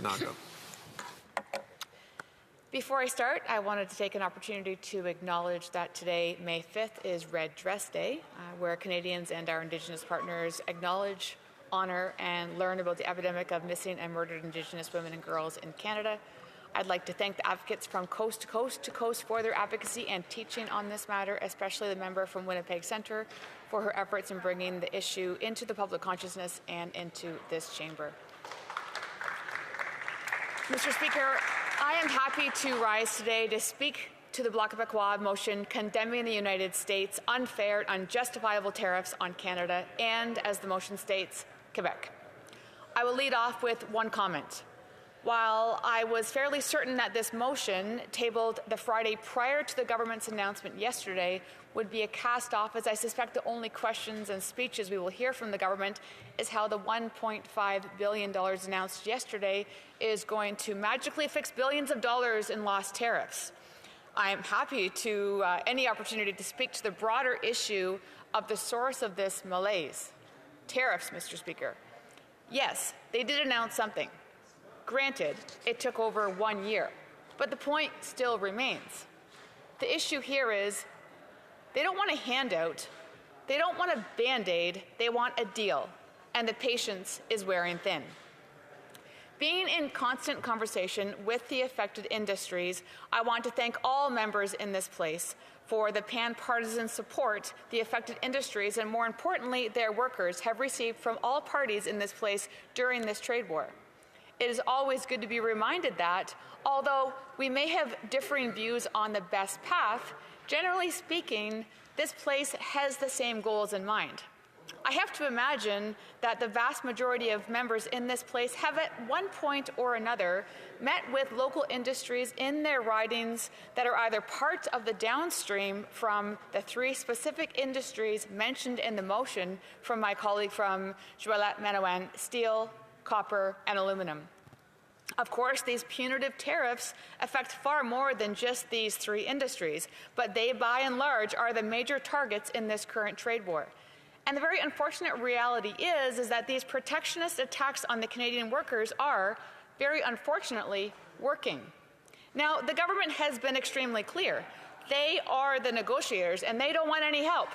Nago. Before I start, I wanted to take an opportunity to acknowledge that today, May 5th, is Red Dress Day, where Canadians and our Indigenous partners acknowledge, honour and learn about the epidemic of missing and murdered Indigenous women and girls in Canada. I'd like to thank the advocates from coast to coast for their advocacy and teaching on this matter, especially the member from Winnipeg Centre for her efforts in bringing the issue into the public consciousness and into this chamber. Mr. Speaker, I am happy to rise today to speak to the Bloc Québécois motion condemning the United States' unfair, unjustifiable tariffs on Canada and, as the motion states, Quebec. I will lead off with one comment. While I was fairly certain that this motion, tabled the Friday prior to the government's announcement yesterday, would be a cast-off, as I suspect the only questions and speeches we will hear from the government is how the $1.5 billion announced yesterday is going to magically fix billions of dollars in lost tariffs. I am happy to any opportunity to speak to the broader issue of the source of this malaise. Tariffs, Mr. Speaker. Yes, they did announce something. Granted, it took over 1 year, but the point still remains. The issue here is they don't want a handout, they don't want a Band-Aid, they want a deal, and the patience is wearing thin. Being in constant conversation with the affected industries, I want to thank all members in this place for the pan-partisan support the affected industries and, more importantly, their workers have received from all parties in this place during this trade war. It is always good to be reminded that, although we may have differing views on the best path, generally speaking, this place has the same goals in mind. I have to imagine that the vast majority of members in this place have at one point or another met with local industries in their ridings that are either part of the downstream from the three specific industries mentioned in the motion from my colleague from Kramp-Neuman: steel, copper, and aluminum. Of course, these punitive tariffs affect far more than just these three industries, but they, by and large, are the major targets in this current trade war. And the very unfortunate reality is that these protectionist attacks on the Canadian workers are, very unfortunately, working. Now, the government has been extremely clear. They are the negotiators, and they don't want any help.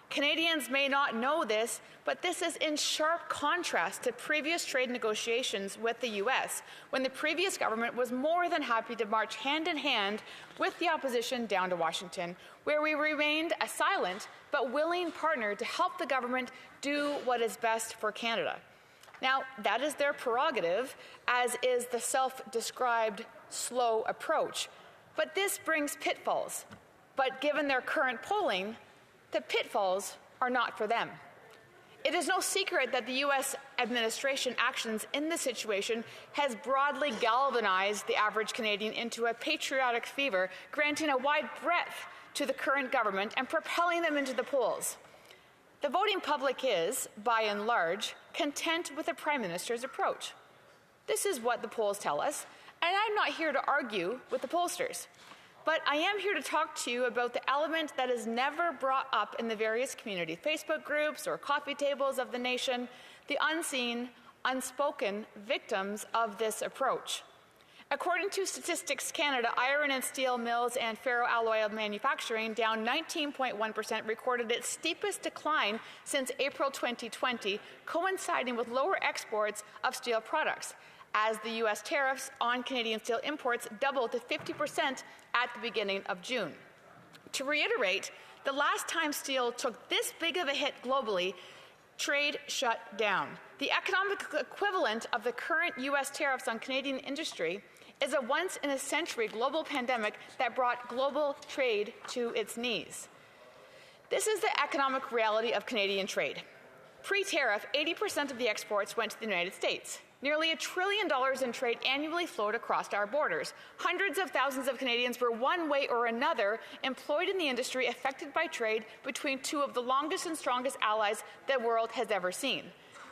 Canadians may not know this, but this is in sharp contrast to previous trade negotiations with the U.S., when the previous government was more than happy to march hand in hand with the opposition down to Washington, where we remained a silent but willing partner to help the government do what is best for Canada. Now, that is their prerogative, as is the self-described slow approach. But this brings pitfalls. But given their current polling, the pitfalls are not for them. It is no secret that the U.S. administration actions in this situation has broadly galvanized the average Canadian into a patriotic fever, granting a wide breadth to the current government and propelling them into the polls. The voting public is, by and large, content with the Prime Minister's approach. This is what the polls tell us, and I'm not here to argue with the pollsters. But I am here to talk to you about the element that is never brought up in the various community Facebook groups or coffee tables of the nation, the unseen, unspoken victims of this approach. According to Statistics Canada, iron and steel mills and ferroalloy manufacturing, down 19.1%, recorded its steepest decline since April 2020, coinciding with lower exports of steel products, as the U.S. tariffs on Canadian steel imports doubled to 50% at the beginning of June. To reiterate, the last time steel took this big of a hit globally, trade shut down. The economic equivalent of the current U.S. tariffs on Canadian industry is a once-in-a-century global pandemic that brought global trade to its knees. This is the economic reality of Canadian trade. Pre-tariff, 80% of the exports went to the United States. Nearly $1 trillion in trade annually flowed across our borders. Hundreds of thousands of Canadians were one way or another employed in the industry affected by trade between two of the longest and strongest allies the world has ever seen.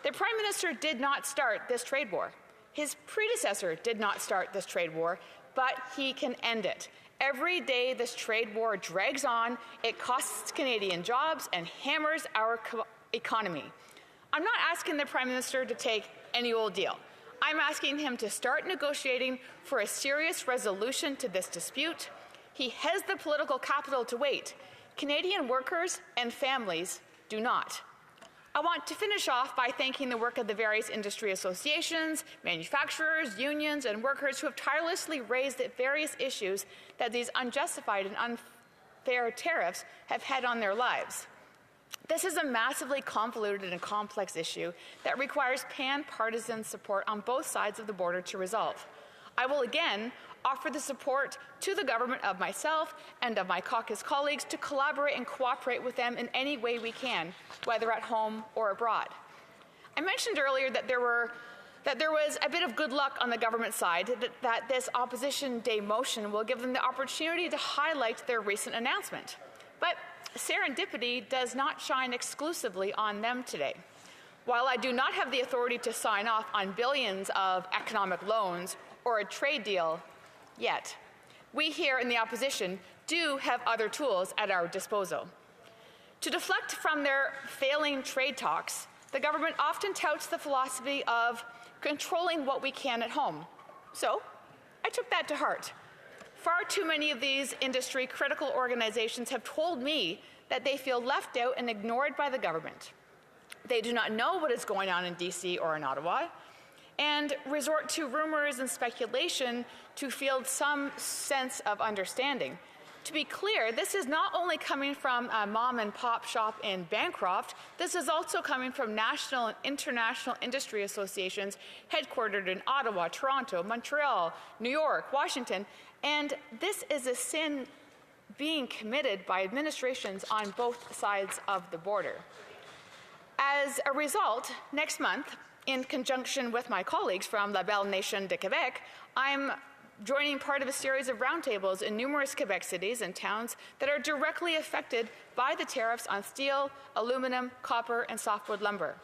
The Prime Minister did not start this trade war. His predecessor did not start this trade war, but he can end it. Every day this trade war drags on, it costs Canadian jobs and hammers our economy. I'm not asking the Prime Minister to take any old deal. I'm asking him to start negotiating for a serious resolution to this dispute. He has the political capital to wait. Canadian workers and families do not. I want to finish off by thanking the work of the various industry associations, manufacturers, unions, and workers who have tirelessly raised the various issues that these unjustified and unfair tariffs have had on their lives. This is a massively convoluted and complex issue that requires pan-partisan support on both sides of the border to resolve. I will again offer the support to the government of myself and of my caucus colleagues to collaborate and cooperate with them in any way we can, whether at home or abroad. I mentioned earlier that there was a bit of good luck on the government side, that this Opposition Day motion will give them the opportunity to highlight their recent announcement. But serendipity does not shine exclusively on them today. While I do not have the authority to sign off on billions of economic loans or a trade deal yet, we here in the opposition do have other tools at our disposal. To deflect from their failing trade talks, the government often touts the philosophy of controlling what we can at home. So I took that to heart. Far too many of these industry-critical organizations have told me that they feel left out and ignored by the government. They do not know what is going on in DC or in Ottawa, and resort to rumors and speculation to field some sense of understanding. To be clear, this is not only coming from a mom-and-pop shop in Bancroft, this is also coming from national and international industry associations headquartered in Ottawa, Toronto, Montreal, New York, Washington, and this is a sin being committed by administrations on both sides of the border. As a result, next month, in conjunction with my colleagues from La Belle Nation de Quebec, I'm joining part of a series of roundtables in numerous Quebec cities and towns that are directly affected by the tariffs on steel, aluminum, copper, and softwood lumber.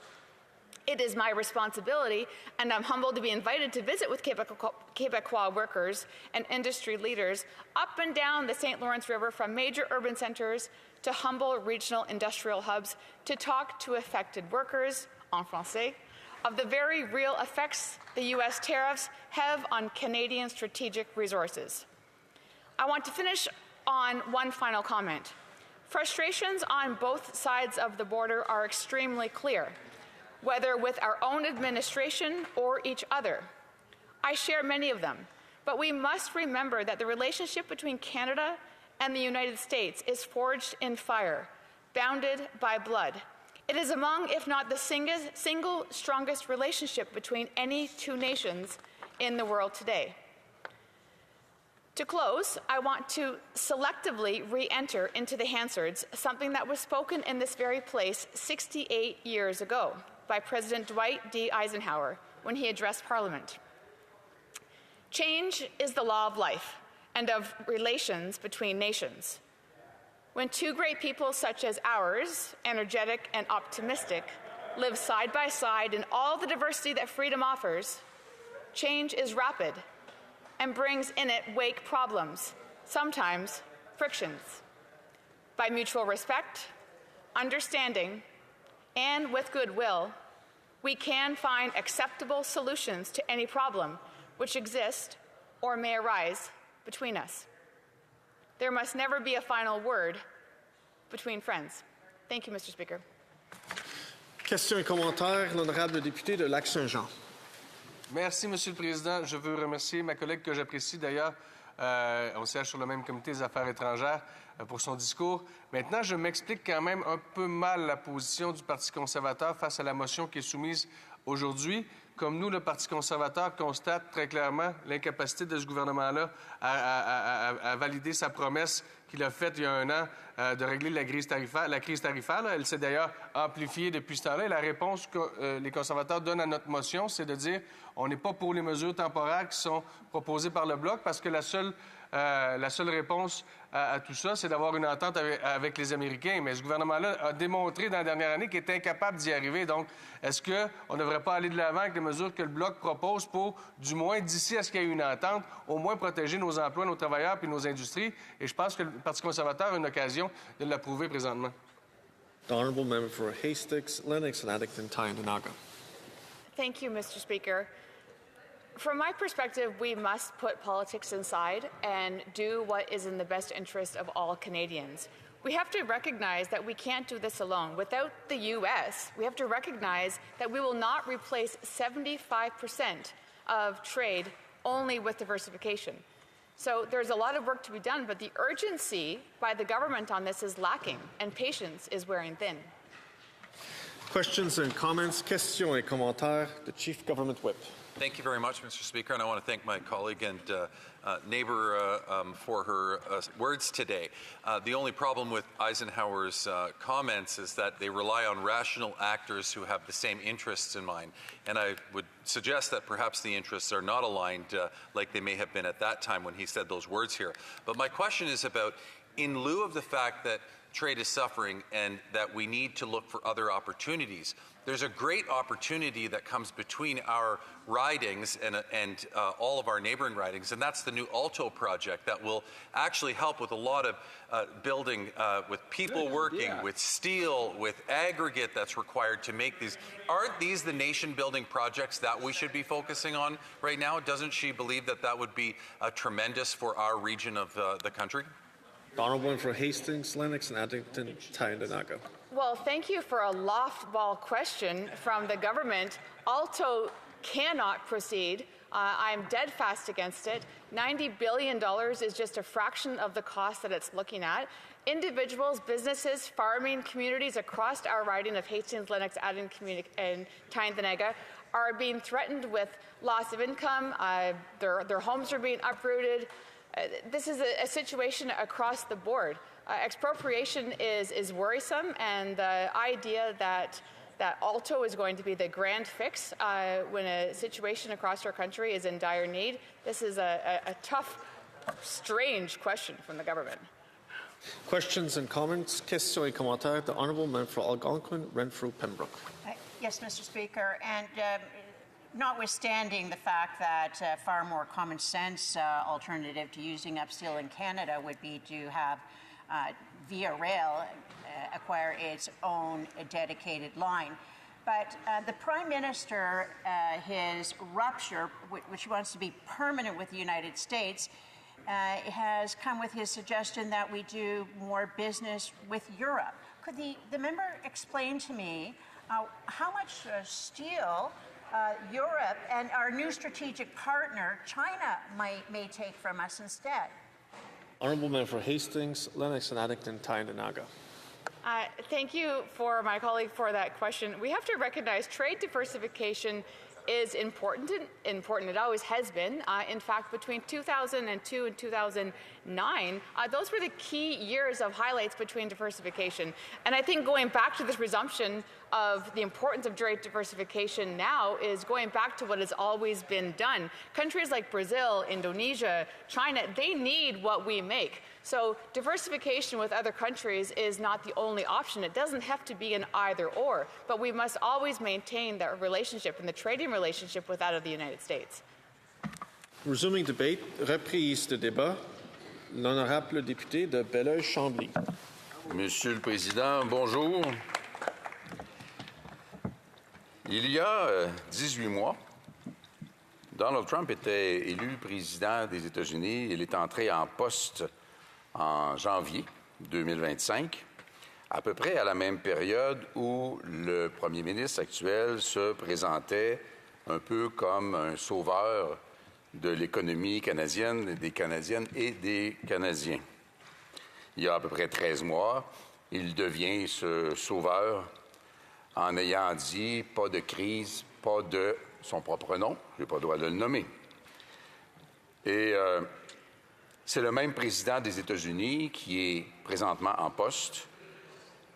It is my responsibility, and I'm humbled to be invited to visit with Quebecois workers and industry leaders up and down the St. Lawrence River from major urban centers to humble regional industrial hubs to talk to affected workers, en français, of the very real effects the U.S. tariffs have on Canadian strategic resources. I want to finish on one final comment. Frustrations on both sides of the border are extremely clear, whether with our own administration or each other. I share many of them, but we must remember that the relationship between Canada and the United States is forged in fire, bounded by blood. It is among, if not the single strongest relationship between any two nations in the world today. To close, I want to selectively re-enter into the Hansards, something that was spoken in this very place 68 years ago by President Dwight D. Eisenhower when he addressed Parliament. Change is the law of life and of relations between nations. When two great people such as ours, energetic and optimistic, live side by side in all the diversity that freedom offers, change is rapid and brings in it wake problems, sometimes frictions. By mutual respect, understanding, and with goodwill, we can find acceptable solutions to any problem which exist or may arise between us. There must never be a final word between friends. Thank you, Mr. Speaker. Question et commentaire, l'honorable député de Lac-Saint-Jean. Merci, Monsieur le Président. Je veux remercier ma collègue que j'apprécie d'ailleurs. On siège sur le même comité des affaires étrangères pour son discours. Maintenant, je m'explique quand même un peu mal la position du Parti conservateur face à la motion qui est soumise aujourd'hui. Comme nous, le Parti conservateur constate très clairement l'incapacité de ce gouvernement-là à valider sa promesse qu'il a faite il y a un an de régler la crise tarifaire. Elle s'est d'ailleurs amplifiée depuis ce temps-là. Et la réponse que les conservateurs donnent à notre motion, c'est de dire on n'est pas pour les mesures temporaires qui sont proposées par le Bloc parce que la seule réponse à tout ça, c'est d'avoir une entente avec les Américains. Mais ce gouvernement-là a démontré dans la dernière année qu'il est incapable d'y arriver. Donc, est-ce qu'on ne devrait pas aller de l'avant avec les mesures que le Bloc propose pour, du moins d'ici à ce qu'il y ait une entente, au moins protéger nos emplois, nos travailleurs et nos industries? Et je pense que le Parti conservateur a une occasion de l'approuver présentement. The Honourable Member for Hastings, Lennox and Addington, Tyendinaga. Thank you, Mr. Speaker. from my perspective, we must put politics aside and do what is in the best interest of all Canadians. We have to recognize that we can't do this alone. Without the U.S., we have to recognize that we will not replace 75% of trade only with diversification. So there's a lot of work to be done, but the urgency by the government on this is lacking, and patience is wearing thin. Questions and comments, questions et commentaires. The Chief Government Whip. Thank you very much, Mr. Speaker, and I want to thank my colleague and neighbour for her words today. The only problem with Eisenhower's comments is that they rely on rational actors who have the same interests in mind, and I would suggest that perhaps the interests are not aligned like they may have been at that time when he said those words here. But my question is about, in lieu of the fact that trade is suffering and that we need to look for other opportunities, there's a great opportunity that comes between our ridings and all of our neighboring ridings, and that's the new Alto project that will actually help with a lot of building, with people working, with steel, with aggregate that's required to make these. Aren't these the nation-building projects that we should be focusing on right now? Doesn't she believe that that would be tremendous for our region of the country? The Honourable for Hastings, Lennox and Addington, Tyendinaga. Well, thank you for a loft-ball question from the government. Alto cannot proceed. I'm dead fast against it. $90 billion is just a fraction of the cost that it's looking at. Individuals, businesses, farming communities across our riding of Hastings, Lennox, Addington, and Tyendinaga are being threatened with loss of income. Their homes are being uprooted. This is a situation across the board. Expropriation is worrisome, and the idea that Alto is going to be the grand fix when a situation across our country is in dire need, this is a tough, strange question from the government. Questions and comments, questions et commentaires. The Honourable Member for Algonquin, Renfrew, Pembroke. Yes, Mr. Speaker, and notwithstanding the fact that far more common sense alternative to using up steel in Canada would be to have Via Rail acquire its own dedicated line. But the Prime Minister, his rupture, which he wants to be permanent with the United States, has come with his suggestion that we do more business with Europe. Could the member explain to me how much steel Europe and our new strategic partner, China, may take from us instead? Honourable Member for Hastings, Lennox and Addington, Tyendinaga. Thank you for my colleague for that question. We have to recognize trade diversification is important. It always has been. In fact, between 2002 and 2009, those were the key years of highlights between diversification. And I think going back to this resumption of the importance of trade diversification now is going back to what has always been done. Countries like Brazil, Indonesia, China, they need what we make. So diversification with other countries is not the only option. It doesn't have to be an either-or, but we must always maintain that relationship and the trading relationship with that of the United States. Resuming debate, reprise de débat. L'honorable député de Belleuil-Chambly. Monsieur le Président, bonjour. Il y a 18 mois, Donald Trump était élu président des États-Unis. Il est entré en poste en janvier 2025, à peu près à la même période où le premier ministre actuel se présentait un peu comme un sauveur de l'économie canadienne, des Canadiennes et des Canadiens. Il y a à peu près 13 mois, il devient ce sauveur en ayant dit « pas de crise, pas de son propre nom », je n'ai pas le droit de le nommer. Et c'est le même président des États-Unis qui est présentement en poste.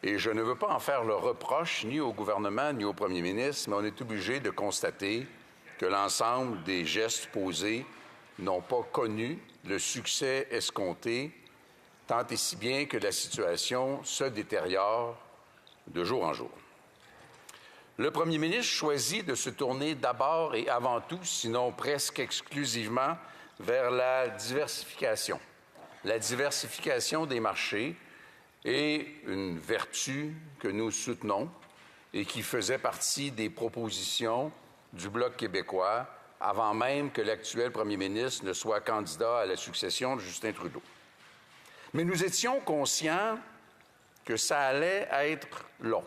Et je ne veux pas en faire le reproche ni au gouvernement ni au premier ministre, mais on est obligé de constater que l'ensemble des gestes posés n'ont pas connu le succès escompté, tant et si bien que la situation se détériore de jour en jour. Le premier ministre choisit de se tourner d'abord et avant tout, sinon presque exclusivement, vers la diversification. La diversification des marchés est une vertu que nous soutenons et qui faisait partie des propositions du Bloc québécois avant même que l'actuel premier ministre ne soit candidat à la succession de Justin Trudeau. Mais nous étions conscients que ça allait être long,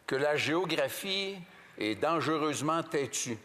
que la géographie est dangereusement têtue